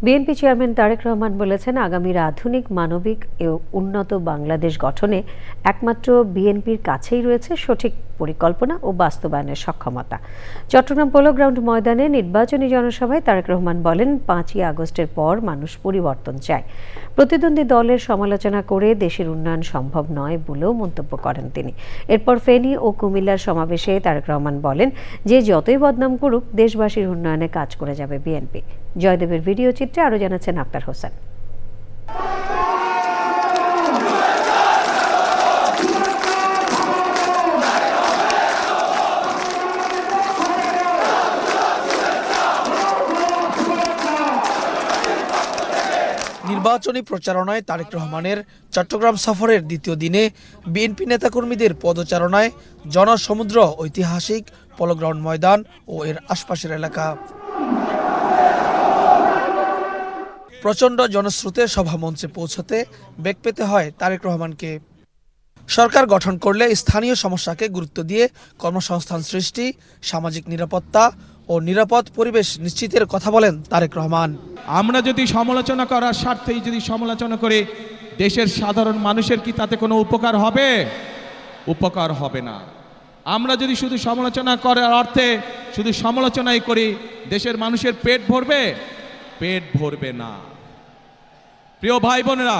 BNP chairman Tarique Rahman বলেছেন, আগামীর আধুনিক, মানবিক ও উন্নত বাংলাদেশ গঠনে একমাত্র বিএনপির কাছেই রয়েছে সঠিক পরিকল্পনা ও বাস্তবায়নের সক্ষমতা। চট্টগ্রাম পোলো গ্রাউন্ড ময়দানে নির্বাচনী জনসভায় তারেক রহমান বলেন, 5ই আগস্টের পর মানুষ পরিবর্তন চায়। প্রতিদ্বন্দ্বী দলের সমালোচনা করে দেশের উন্নয়ন সম্ভব নয় বলেও মন্তব্য করেন তিনি। এরপর ফেনী ও কুমিল্লার সমাবেশে তারেক রহমান বলেন, যে যতই বদনাম করুক, দেশবাসীর উন্নয়নে কাজ করে যাবে বিএনপি। জয়দেবের ভিডিও চিত্রে আরও জানাচ্ছেন আক্তার হোসেন। নির্বাচনী প্রচারণায় তারেক রহমানের চট্টগ্রাম সফরের দ্বিতীয় দিনে বিএনপি নেতাকর্মীদের পদচারণায় জনসমুদ্র ঐতিহাসিক পোলো গ্রাউন্ড ময়দান ও এর আশপাশের এলাকা। প্রচণ্ড জনস্রোতে সভামঞ্চে পৌঁছতে বেগ পেতে হয় তারেক রহমানকে। সরকার গঠন করলে স্থানীয় সমস্যাকে গুরুত্ব দিয়ে কর্মসংস্থান সৃষ্টি, সামাজিক নিরাপত্তা ও নিরাপদ পরিবেশ নিশ্চিতের কথা বলেন তারেক রহমান। আমরা যদি সমালোচনা করার স্বার্থেই যদি সমালোচনা করে দেশের সাধারণ মানুষের কি তাতে কোনো উপকার হবে? উপকার হবে না। আমরা যদি শুধু সমালোচনা করার অর্থে শুধু সমালোচনাই করি, দেশের মানুষের পেট ভরবে? পেট ভরবে না। প্রিয় ভাই বোনেরা,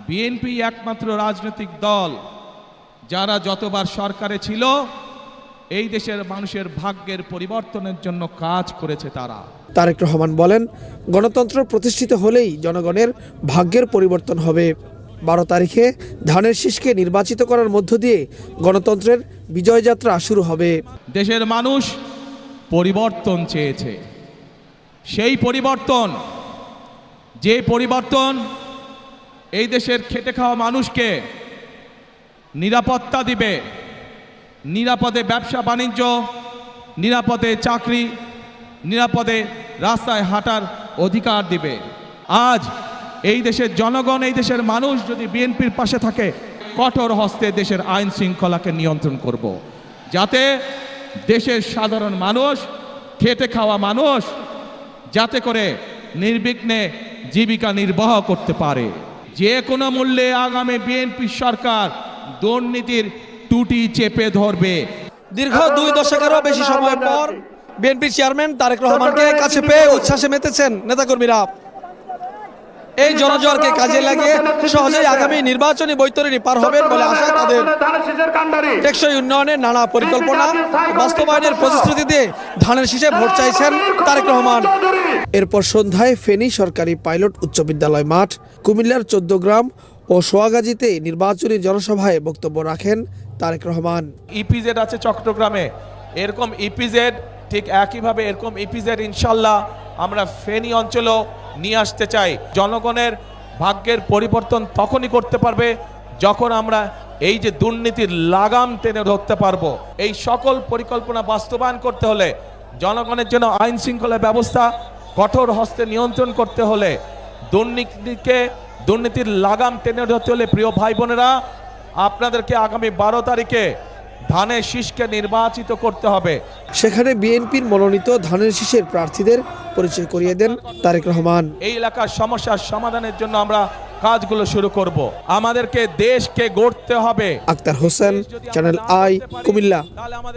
বিএনপি একমাত্র রাজনৈতিক দল যারা যতবার সরকারে ছিল এই দেশের মানুষের ভাগ্যের পরিবর্তনের জন্য কাজ করেছে। তারেক রহমান বলেন, গণতন্ত্র প্রতিষ্ঠিত হলেই জনগণের ভাগ্যের পরিবর্তন হবে। 12 তারিখে ধানের শীষকে নির্বাচিত করার মধ্য দিয়ে গণতন্ত্রের বিজয়যাত্রা শুরু হবে। দেশের মানুষ পরিবর্তন চেয়েছে। সেই পরিবর্তন, যে পরিবর্তন এই দেশের খেটে খাওয়া মানুষকে নিরাপত্তা দিবে, নিরাপদে ব্যবসা বাণিজ্য, নিরাপদে চাকরি, নিরাপদে রাস্তায় হাঁটার অধিকার দিবে। আজ এই দেশের জনগণ, এই দেশের মানুষ যদি বিএনপির পাশে থাকে, কঠোর হস্তে দেশের আইন শৃঙ্খলাকে নিয়ন্ত্রণ করব, যাতে দেশের সাধারণ মানুষ, খেটে খাওয়া মানুষ যাতে করে নির্বিঘ্নে জীবিকা নির্বাহ করতে পারে। যে কোনো মূল্যে আগামী বিএনপি সরকার দুর্নীতির টুটি চেপে ধরবে। দীর্ঘ 2 দশকেরও বেশি সময় পর বিএনপি চেয়ারম্যান তারেক রহমানকে কাছে পেয়ে উচ্ছ্বাসে মেতেছেন নেতাকর্মীরা। এই জনজোয়ারকে কাজে লাগিয়ে সহজেই আগামী নির্বাচনী বৈতরণী পার হবেন বলে আশা তাদের। টেকসই উন্নয়নের নানা পরিকল্পনা বাস্তবায়নের প্রতিশ্রুতি দিয়ে ধানের শীষে ভোট চাইছেন তারেক রহমান। এরপর সন্ধ্যায় ফেনী সরকারি পাইলট উচ্চ বিদ্যালয় মাঠ, কুমিল্লার 14 গ্রাম ও সোয়াগাজীতে নির্বাচনী জনসভায় বক্তব্য রাখেন তারেক রহমান। ইপিজেড আছে চট্টগ্রামে, এরকম ইপিজেড ঠিক একইভাবে এরকম ইপিজেড ইনশাল্লাহ আমরা ফেনী অঞ্চলেও নিয়ে আসতে চাই। জনগণের ভাগ্যের পরিবর্তন তখনই করতে পারবে যখন আমরা এই যে দুর্নীতির লাগাম টেনে ধরতে পারবো। এই সকল পরিকল্পনা বাস্তবায়ন করতে হলে, জনগণের জন্য আইন শৃঙ্খলা ব্যবস্থা কঠোর হস্তে নিয়ন্ত্রণ করতে হলে, দুর্নীতির লাগাম টেনে ধরতে হলে, প্রিয় ভাই বোনেরা, আপনাদেরকে আগামী 12 তারিখে ধানের শীষকে নির্বাচিত করতে হবে। সেখানে বিএনপির মনোনীত ধানের শীষের প্রার্থীদের পরিচয় করিয়ে দেন তারেক রহমান। এই এলাকার সমস্যার সমাধানের জন্য আমরা কাজগুলো শুরু করব। আমাদেরকে দেশকে গড়তে হবে। Akhtar Hossain, channel I, Comilla.